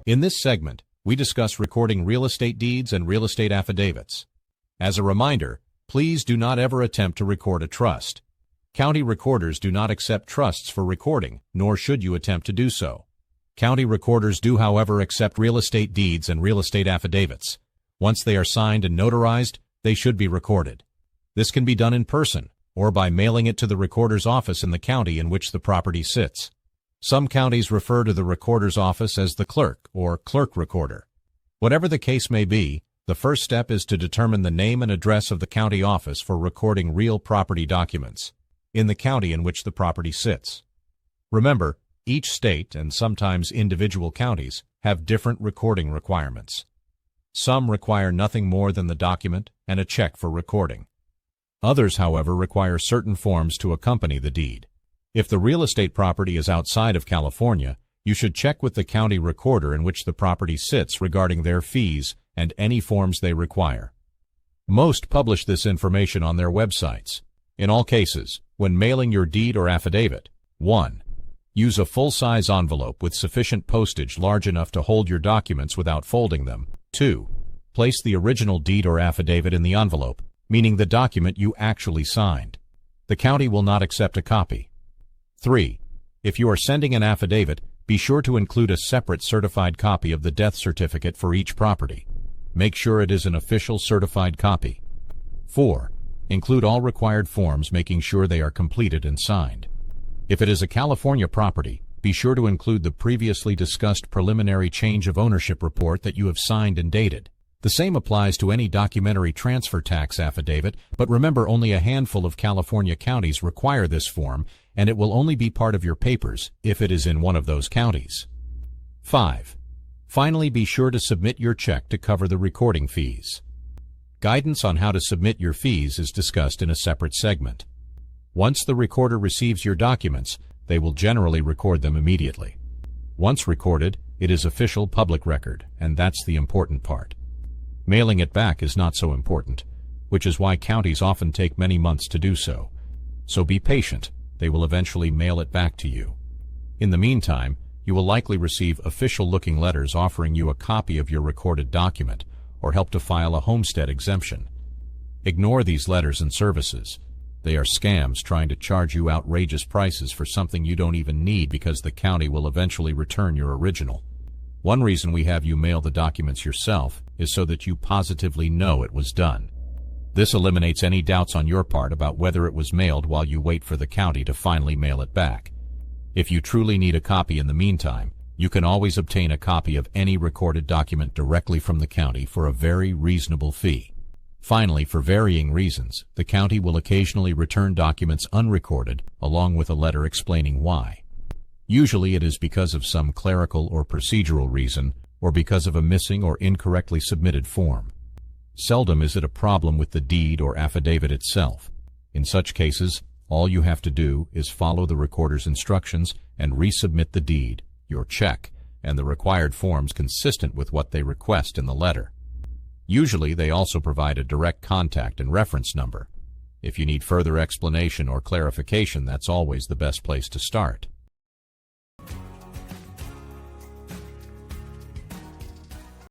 In this segment, we discuss recording real estate deeds and real estate affidavits. As a reminder, please do not ever attempt to record a trust. County recorders do not accept trusts for recording, nor should you attempt to do so. County recorders do, however, accept real estate deeds and real estate affidavits. Once they are signed and notarized, they should be recorded. This can be done in person, or by mailing it to the recorder's office in the county in which the property sits. Some counties refer to the recorder's office as the clerk or clerk recorder. Whatever the case may be, the first step is to determine the name and address of the county office for recording real property documents in the county in which the property sits. Remember, each state and sometimes individual counties have different recording requirements. Some require nothing more than the document and a check for recording. Others, however, require certain forms to accompany the deed. If the real estate property is outside of California, you should check with the county recorder in which the property sits regarding their fees and any forms they require. Most publish this information on their websites. In all cases, when mailing your deed or affidavit, 1. Use a full-size envelope with sufficient postage large enough to hold your documents without folding them. 2. Place the original deed or affidavit in the envelope, meaning the document you actually signed. The county will not accept a copy. 3. If you are sending an affidavit, be sure to include a separate certified copy of the death certificate for each property. Make sure it is an official certified copy. 4. Include all required forms, making sure they are completed and signed. If it is a California property, be sure to include the previously discussed preliminary change of ownership report that you have signed and dated. The same applies to any documentary transfer tax affidavit, but remember, only a handful of California counties require this form, and it will only be part of your papers if it is in one of those counties. 5. Finally, be sure to submit your check to cover the recording fees. Guidance on how to submit your fees is discussed in a separate segment. Once the recorder receives your documents, they will generally record them immediately. Once recorded, it is official public record, and that's the important part. Mailing it back is not so important, which is why counties often take many months to do so. So be patient, they will eventually mail it back to you. In the meantime, you will likely receive official-looking letters offering you a copy of your recorded document or help to file a homestead exemption. Ignore these letters and services. They are scams trying to charge you outrageous prices for something you don't even need because the county will eventually return your original. One reason we have you mail the documents yourself is so that you positively know it was done. This eliminates any doubts on your part about whether it was mailed while you wait for the county to finally mail it back. If you truly need a copy in the meantime, you can always obtain a copy of any recorded document directly from the county for a very reasonable fee. Finally, for varying reasons, the county will occasionally return documents unrecorded along with a letter explaining why. Usually it is because of some clerical or procedural reason, or because of a missing or incorrectly submitted form. Seldom is it a problem with the deed or affidavit itself. In such cases, all you have to do is follow the recorder's instructions and resubmit the deed, your check, and the required forms consistent with what they request in the letter. Usually they also provide a direct contact and reference number. If you need further explanation or clarification, that's always the best place to start.